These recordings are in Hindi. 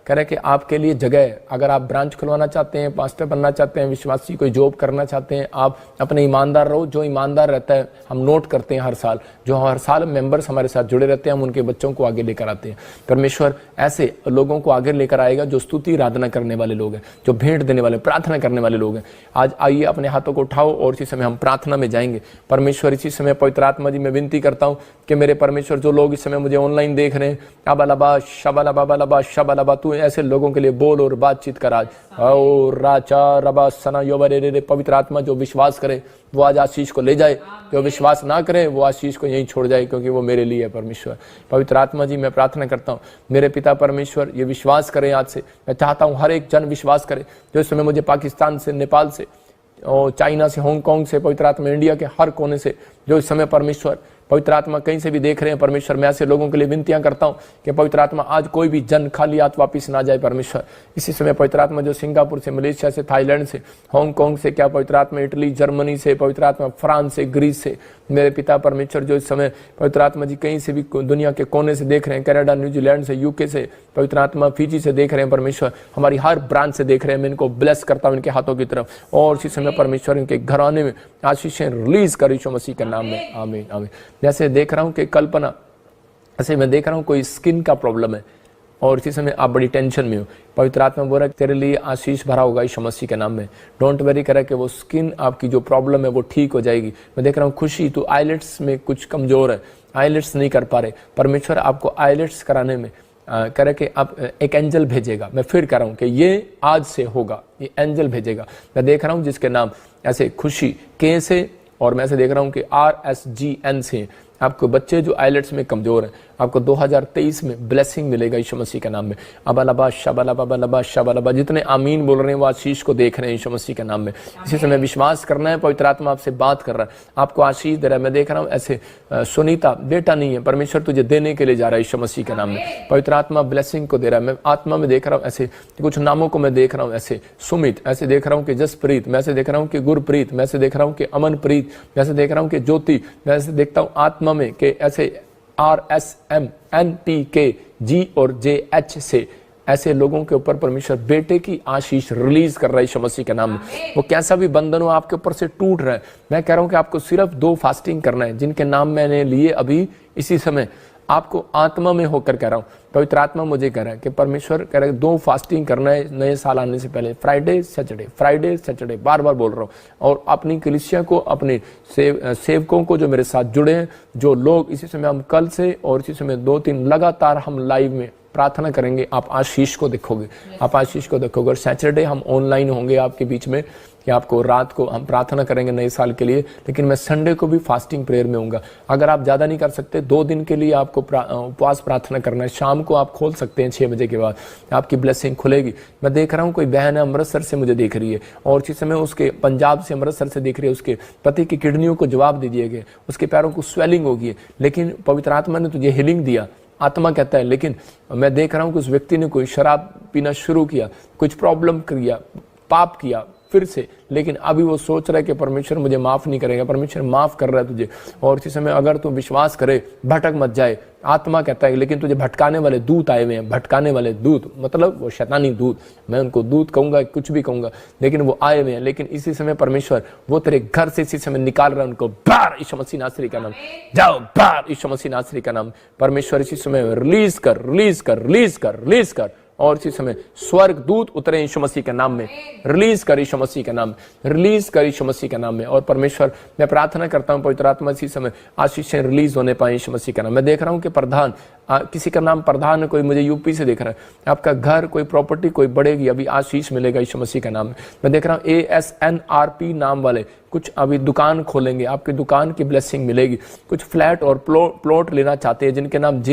कह रहे कि आपके लिए जगह है। अगर आप ब्रांच खुलवाना चाहते हैं, पास्टर बनना चाहते हैं, विश्वासी कोई जॉब करना चाहते हैं, आप अपने ईमानदार रहो। जो ईमानदार रहता है हम नोट करते हैं हर साल, जो हर साल मेंबर्स हमारे साथ जुड़े रहते हैं, हम उनके बच्चों को आगे लेकर आते हैं। परमेश्वर ऐसे लोगों को आगे लेकर आएगा जो स्तुति आराधना करने वाले लोग हैं, जो भेंट देने वाले, प्रार्थना करने वाले लोग हैं। आज आइए अपने हाथों को उठाओ और इसी समय हम प्रार्थना में जाएंगे। परमेश्वर इसी समय पवित्र आत्मा जी मैं विनती करता हूँ कि मेरे परमेश्वर जो लोग इस समय मुझे ऑनलाइन देख रहे हैं, अबलबा शबलबा शबलबा, तू ऐसे लोगों के लिए बोल और बातचीत कर आज। और राचा रबा सना योबरे, पवित्र आत्मा जो विश्वास करे वो आज आशीष को ले जाए, जो विश्वास ना करे वो आशीष को यहीं छोड़ जाए, क्योंकि वो मेरे लिए है। परमेश्वर पवित्र आत्मा जी मैं प्रार्थना करता हूँ मेरे पिता परमेश्वर ये विश्वास करें आज से। मैं चाहता हूँ हर एक जन विश्वास करे जो इस समय मुझे पाकिस्तान से, नेपाल से और चाइना से, हांगकांग से, पवित्र आत्मा इंडिया के हर कोने से जो इस समय परमेश्वर पवित्र आत्मा कहीं से भी देख रहे हैं, परमेश्वर मैं ऐसे लोगों के लिए विनतियां करता हूं कि पवित्र आत्मा आज कोई भी जन खाली हाथ वापस ना जाए। परमेश्वर इसी समय पवित्र आत्मा जो सिंगापुर से, मलेशिया से, थाईलैंड से, हांगकांग से, क्या पवित्र आत्मा इटली, जर्मनी से, पवित्र आत्मा फ्रांस से, ग्रीस से, मेरे पिता परमेश्वर जो इस समय पवित्र आत्मा जी कहीं से भी दुनिया के कोने से देख रहे हैं, कनाडा, न्यूजीलैंड से, यूके से, पवित्र आत्मा फिजी से देख रहे हैं, परमेश्वर हमारी हर ब्रांच से देख रहे हैं, मैं इनको ब्लेस करता हूँ इनके हाथों की तरफ। और इसी समय परमेश्वर इनके घराने में आशीषें रिलीज कर यीशु मसीह के नाम में, आमीन आमीन। जैसे देख रहा हूँ कि कल्पना, ऐसे मैं देख रहा हूँ कोई स्किन का प्रॉब्लम है और इसी समय आप बड़ी टेंशन में हो। पवित्र आत्मा बोल रहा है तेरे लिए आशीष भरा होगा यीशु मसीह के नाम में। डोंट वेरी करे कि वो स्किन आपकी जो प्रॉब्लम है वो ठीक हो जाएगी। मैं देख रहा हूँ खुशी, तो आईलेट्स में कुछ कमजोर है, आईलेट्स नहीं कर पा रहे, परमेश्वर आपको आईलेट्स कराने में करे कि आप एक एंजल भेजेगा। मैं फिर कह रहा हूँ कि ये आज से होगा, ये एंजल भेजेगा। मैं देख रहा हूँ जिसके नाम ऐसे खुशी के से, और मैं ऐसे देख रहा हूँ कि RSGN से आपको बच्चे जो आइलेट्स में कमजोर हैं, आपको 2023 में ब्लेसिंग मिलेगा यीशु मसीह के नाम में। अबलबा शबलबा शबलबा, जितने आमीन बोल रहे हैं वो आशीष को देख रहे हैं यीशु मसीह के नाम में। इसी समय विश्वास करना है, पवित्र आत्मा आपसे बात कर रहा है, आपको आशीष दे रहा है। मैं देख रहा हूँ ऐसे सुनीता बेटा नहीं है, परमेश्वर तुझे देने के लिए जा रहा है यीशु मसीह के नाम में। पवित्र आत्मा ब्लेसिंग को दे रहा है। मैं आत्मा में देख रहा हूँ ऐसे कुछ नामों को मैं देख रहा हूँ, ऐसे सुमित, ऐसे देख रहा हूँ कि जसप्रीत, मैं ऐसे देख रहा हूँ कि गुरप्रीत, मैं ऐसे देख रहा हूँ कि अमनप्रीत, मैं ऐसे देख रहा हूँ कि ज्योति, मैं ऐसे देखता हूँ आत्मा में कि ऐसे RSM NPK G और JH से ऐसे लोगों के ऊपर परमेश्वर बेटे की आशीष रिलीज कर रहा है यीशु मसीह के नाम में। वो कैसा भी बंधन हो आपके ऊपर से टूट रहा है। मैं कह रहा हूं कि आपको सिर्फ 2 फास्टिंग करना है, जिनके नाम मैंने लिए अभी इसी समय। आपको आत्मा में होकर कह रहा हूं, पवित्र आत्मा मुझे कह रहा है कि परमेश्वर कह रहा है 2 फास्टिंग करना है नए साल आने से पहले, फ्राइडे सैटरडे, बार बार बोल रहा हूँ। और अपनी कलीसिया को, अपने सेवकों को जो मेरे साथ जुड़े हैं, जो लोग इसी समय, हम कल से और इसी समय 2-3 लगातार हम लाइव में प्रार्थना करेंगे, आप आशीष को देखोगे, आप आशीष को देखोगे। और सैटरडे हम ऑनलाइन होंगे आपके बीच में, कि आपको रात को हम प्रार्थना करेंगे नए साल के लिए, लेकिन मैं संडे को भी फास्टिंग प्रेयर में होऊंगा। अगर आप ज़्यादा नहीं कर सकते, 2 दिन के लिए आपको उपवास प्रार्थना करना है। शाम को आप खोल सकते हैं 6 बजे के बाद, आपकी ब्लेसिंग खुलेगी। मैं देख रहा हूँ कोई बहन है अमृतसर से मुझे देख रही है, और इसी समय उसके पंजाब से, अमृतसर से देख रही है, उसके पति की किडनियों को जवाब दे दिए गए, उसके पैरों को स्वेलिंग होगी है, लेकिन पवित्र आत्मा ने तुझे हीलिंग दिया, आत्मा कहता है। लेकिन मैं देख रहा हूँ कि उस व्यक्ति ने कोई शराब पीना शुरू किया, कुछ प्रॉब्लम किया, पाप किया फिर से, लेकिन अभी वो सोच रहा है कि परमेश्वर मुझे माफ नहीं करेगा। परमेश्वर माफ कर रहा है तुझे। और इसी समय अगर तू विश्वास करे, भटक मत जाए। आत्मा कहता है लेकिन तुझे भटकाने वाले दूत आए हुए हैं, भटकाने वाले दूत, मतलब वो शैतानी दूत, मैं उनको दूत कहूंगा, कुछ भी कहूंगा, लेकिन वो आए हुए हैं। लेकिन इसी समय परमेश्वर वो तेरे घर से इसी समय निकाल रहा है उनको, बाहर यीशु मसीह नासरी का नाम, जाओ बाहर यीशु मसीह नासरी का नाम। परमेश्वर इसी समय रिलीज कर, रिलीज कर, रिलीज कर, रिलीज कर। और इसी समय स्वर्ग दूत उतरे यीशु मसीह के नाम में, रिलीज कर यीशु मसीह के नाम, रिलीज कर यीशु मसीह के नाम में। और परमेश्वर मैं प्रार्थना करता हूं पवित्र आत्मा इसी समय आशीषें रिलीज होने पाए यीशु मसीह के नाम। मैं देख रहा हूं कि प्रधान, किसी का नाम प्रधान है, कोई मुझे यूपी से देख रहा है, आपका घर, कोई प्रॉपर्टी कोई बढ़ेगी, अभी आशीष मिलेगा यीशु मसीह के नाम में। मैं देख रहा हूं ASNRP नाम वाले कुछ अभी दुकान खोलेंगे, आपकी दुकान की ब्लेसिंग मिलेगी। कुछ फ्लैट और प्लॉट लेना चाहते हैं, जिनके नाम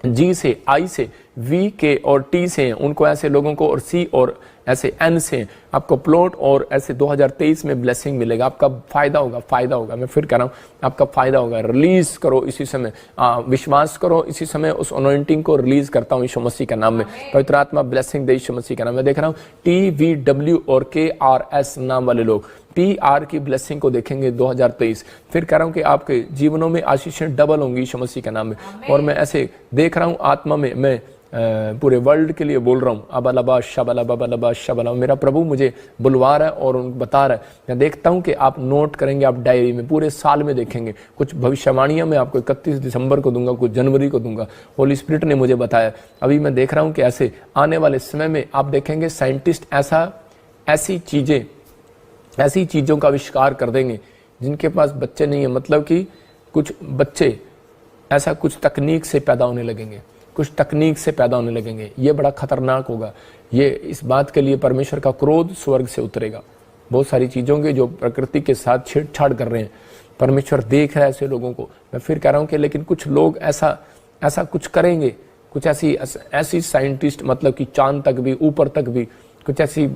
G से, I से, V के और T से हैं, उनको ऐसे लोगों को, और C और ऐसे N से आपको प्लॉट और ऐसे 2023 में ब्लेसिंग मिलेगा। आपका फायदा होगा, फायदा होगा। मैं फिर कह रहा हूँ आपका फायदा होगा। रिलीज करो इसी समय, विश्वास करो इसी समय, उस अनॉइंटिंग को रिलीज करता हूँ यीशु मसीह का नाम में। पवित्र आत्मा ब्लेसिंग दे यीशु मसीह का नाम। मैं देख रहा हूँ TVW और KRS नाम वाले लोग PR की ब्लेसिंग को देखेंगे 2023। फिर कह रहा हूँ कि आपके जीवनों में आशीषें डबल होंगी यीशु मसीह के नाम में। और मैं ऐसे देख रहा हूँ आत्मा में, मैं पूरे वर्ल्ड के लिए बोल रहा हूँ, अबलबा शबलबा शबला, मेरा प्रभु मुझे बुलवा रहा है और उनको बता रहा है। मैं देखता हूँ कि आप नोट करेंगे, आप डायरी में पूरे साल में देखेंगे। कुछ भविष्यवाणियाँ मैं आपको 31 दिसंबर को दूंगा, कुछ जनवरी को दूंगा, होली स्पिरिट ने मुझे बताया। अभी मैं देख रहा हूँ कि ऐसे आने वाले समय में आप देखेंगे साइंटिस्ट ऐसी चीज़ों का आविष्कार कर देंगे जिनके पास बच्चे नहीं है। मतलब कि कुछ बच्चे ऐसा कुछ तकनीक से पैदा होने लगेंगे, कुछ तकनीक से पैदा होने लगेंगे। ये बड़ा खतरनाक होगा। ये इस बात के लिए परमेश्वर का क्रोध स्वर्ग से उतरेगा। बहुत सारी चीज़ों के जो प्रकृति के साथ छेड़छाड़ कर रहे हैं, परमेश्वर देख रहा है ऐसे लोगों को। मैं फिर कह रहा हूँ कि लेकिन कुछ लोग ऐसा कुछ करेंगे, कुछ ऐसी साइंटिस्ट, मतलब कि चांद तक भी, ऊपर तक भी कुछ ऐसी,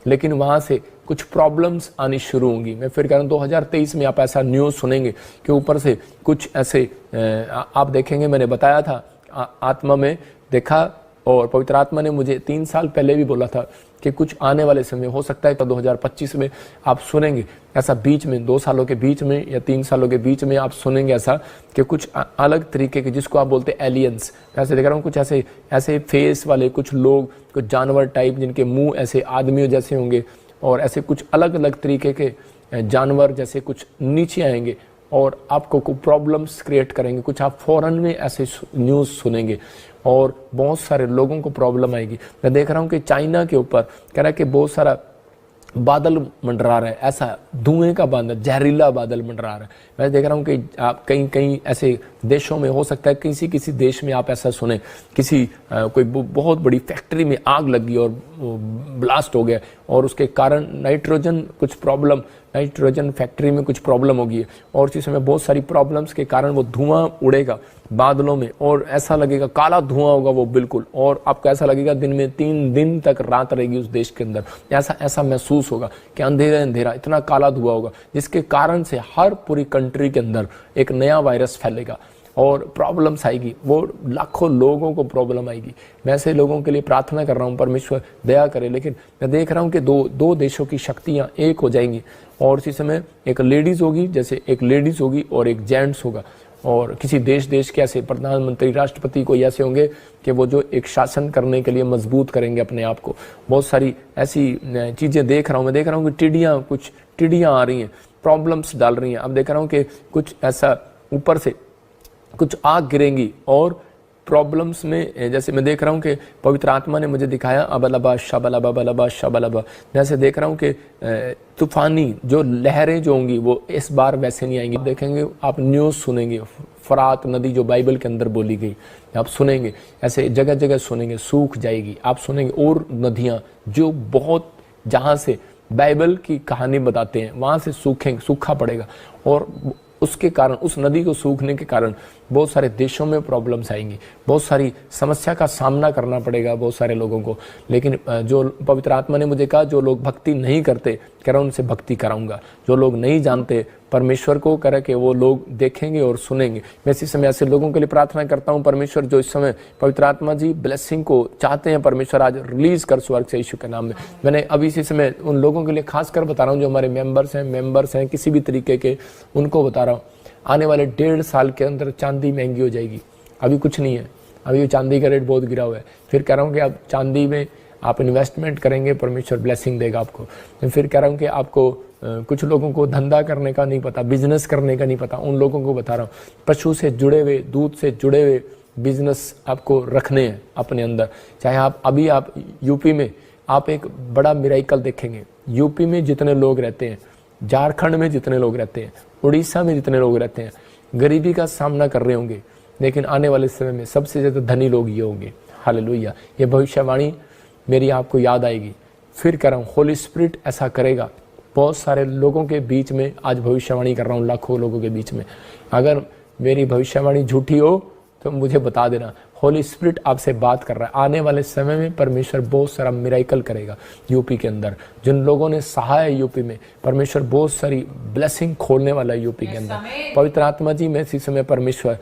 लेकिन वहाँ से कुछ प्रॉब्लम्स आनी शुरू होंगी। मैं फिर कह रहा हूँ 2023 में आप ऐसा न्यूज़ सुनेंगे कि ऊपर से कुछ ऐसे आप देखेंगे। मैंने बताया था, आत्मा में देखा और पवित्र आत्मा ने मुझे 3 साल पहले भी बोला था कि कुछ आने वाले समय हो सकता है तो 2025 में आप सुनेंगे ऐसा, बीच में 2 सालों के बीच में या 3 सालों के बीच में आप सुनेंगे ऐसा कि कुछ अलग तरीके के, जिसको आप बोलते हैं एलियंस। ऐसे देख रहा हूँ कुछ ऐसे फेस वाले कुछ लोग, कुछ जानवर टाइप, जिनके मुंह ऐसे आदमियों जैसे होंगे और ऐसे कुछ अलग अलग तरीके के जानवर जैसे कुछ नीचे आएंगे और आपको कुछ प्रॉब्लम्स क्रिएट करेंगे। कुछ आप फौरन में ऐसे न्यूज़ सुनेंगे और बहुत सारे लोगों को प्रॉब्लम आएगी। मैं देख रहा हूँ कि चाइना के ऊपर कह रहा है कि बहुत सारा बादल मंडरा रहा है, ऐसा धुएं का बादल, जहरीला बादल मंडरा रहा है। मैं देख रहा हूँ कि आप कहीं ऐसे देशों में हो सकता है, किसी देश में आप ऐसा सुने, किसी कोई बहुत बड़ी फैक्ट्री में आग लगी और ब्लास्ट हो गया और उसके कारण नाइट्रोजन फैक्ट्री में कुछ प्रॉब्लम होगी है और इसी समय बहुत सारी प्रॉब्लम्स के कारण वो धुआं उड़ेगा बादलों में और ऐसा लगेगा काला धुआं होगा वो बिल्कुल, और आपको ऐसा लगेगा दिन में 3 दिन तक रात रहेगी उस देश के अंदर। ऐसा महसूस होगा कि अंधेरा इतना काला धुआं होगा, जिसके कारण से हर पूरी कंट्री के अंदर एक नया वायरस फैलेगा और प्रॉब्लम्स आएगी, वो लाखों लोगों को प्रॉब्लम आएगी। मैं ऐसे लोगों के लिए प्रार्थना कर रहा हूँ, परमेश्वर दया करे। लेकिन मैं देख रहा हूँ कि दो देशों की शक्तियाँ एक हो जाएंगी और इसी समय एक लेडीज़ होगी, जैसे एक लेडीज़ होगी और एक जेंट्स होगा। और किसी देश के ऐसे प्रधानमंत्री, राष्ट्रपति को ऐसे होंगे कि वो जो एक शासन करने के लिए मजबूत करेंगे अपने आप को। बहुत सारी ऐसी चीज़ें देख रहा हूँ। मैं देख रहा हूँ कि कुछ टिड्डियाँ आ रही हैं, प्रॉब्लम्स डाल रही हैं। अब देख रहा हूँ कि कुछ ऐसा ऊपर से कुछ आग गिरेंगी और प्रॉब्लम्स में, जैसे मैं देख रहा हूँ कि पवित्र आत्मा ने मुझे दिखाया अबलबा शबलबा। जैसे देख रहा हूँ कि तूफानी जो लहरें जो होंगी वो इस बार वैसे नहीं आएंगी। देखेंगे आप न्यूज़ सुनेंगे, फरात नदी जो बाइबल के अंदर बोली गई आप सुनेंगे, ऐसे जगह जगह सुनेंगे, सूख जाएगी। आप सुनेंगे और नदियाँ जो बहुत, जहाँ से बाइबल की कहानी बताते हैं वहाँ से सूखा पड़ेगा और उसके कारण, उस नदी को सूखने के कारण बहुत सारे देशों में प्रॉब्लम्स आएंगी, बहुत सारी समस्या का सामना करना पड़ेगा बहुत सारे लोगों को। लेकिन जो पवित्र आत्मा ने मुझे कहा, जो लोग भक्ति नहीं करते, कह रहा हूँ उनसे भक्ति कराऊंगा। जो लोग नहीं जानते परमेश्वर को, कह रहा कि वो लोग देखेंगे और सुनेंगे। मैं इसी समय ऐसे लोगों के लिए प्रार्थना करता हूँ, परमेश्वर जो इस समय पवित्र आत्मा जी ब्लेसिंग को चाहते हैं, परमेश्वर आज रिलीज कर स्वर्ग से यीशु के नाम में। मैंने अभी इसी समय उन लोगों के लिए खासकर बता रहा हूँ जो हमारे मेंबर्स हैं किसी भी तरीके के, उनको बता रहा हूँ आने वाले 1.5 साल के अंदर चांदी महंगी हो जाएगी। अभी कुछ नहीं है, अभी चांदी का रेट बहुत गिरा हुआ है। फिर कह रहा हूँ कि आप चांदी में आप इन्वेस्टमेंट करेंगे, परमेश्वर ब्लेसिंग देगा आपको। मैं फिर कह रहा हूँ कि आपको कुछ लोगों को धंधा करने का नहीं पता, बिजनेस करने का नहीं पता, उन लोगों को बता रहा हूँ पशु से जुड़े हुए, दूध से जुड़े हुए बिजनेस आपको रखने हैं अपने अंदर। चाहे आप यूपी में आप एक बड़ा मिराइकल देखेंगे। यूपी में जितने लोग रहते हैं, झारखंड में जितने लोग रहते हैं, उड़ीसा में जितने लोग रहते हैं, गरीबी का सामना कर रहे होंगे, लेकिन आने वाले समय में सबसे ज़्यादा धनी लोग ये होंगे। हालेलुया। ये भविष्यवाणी मेरी आपको याद आएगी। फिर कह रहा हूँ होली स्पिरिट ऐसा करेगा बहुत सारे लोगों के बीच में। आज भविष्यवाणी कर रहा हूँ लाखों लोगों के बीच में। अगर मेरी भविष्यवाणी झूठी हो तो मुझे बता देना। होली स्पिरिट आपसे बात कर रहा है। आने वाले समय में परमेश्वर बहुत सारा मिराइकल करेगा यूपी के अंदर। जिन लोगों ने सहा है यूपी में, परमेश्वर बहुत सारी ब्लेसिंग खोलने वाला है यूपी के अंदर। पवित्र आत्मा जी में इसी समय परमेश्वर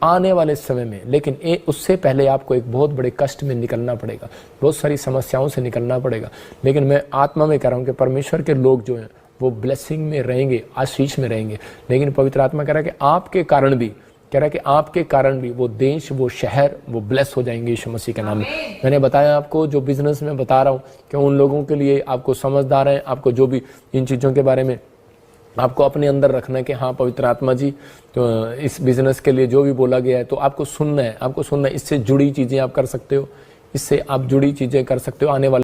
आने वाले समय में, लेकिन उससे पहले आपको एक बहुत बड़े कष्ट में निकलना पड़ेगा, बहुत सारी समस्याओं से निकलना पड़ेगा। लेकिन मैं आत्मा में कह रहा हूँ कि परमेश्वर के लोग जो हैं वो ब्लेसिंग में रहेंगे, आशीष में रहेंगे। लेकिन पवित्र आत्मा कह रहा है कि आपके कारण भी कह रहा है कि आपके कारण भी वो देश, वो शहर, वो ब्लेस हो जाएंगे यीशु मसीह के नाम में। मैंने बताया आपको, जो बिजनेस में बता रहा हूँ कि उन लोगों के लिए आपको समझदार है, आपको जो भी इन चीज़ों के बारे में आपको अपने अंदर रखना है कि हाँ पवित्र आत्मा जी तो इस बिजनेस के लिए जो भी बोला गया है तो आपको सुनना है, आपको सुनना है। इससे जुड़ी चीज़ें आप कर सकते हो, इससे आप जुड़ी चीज़ें कर सकते हो। आने वाले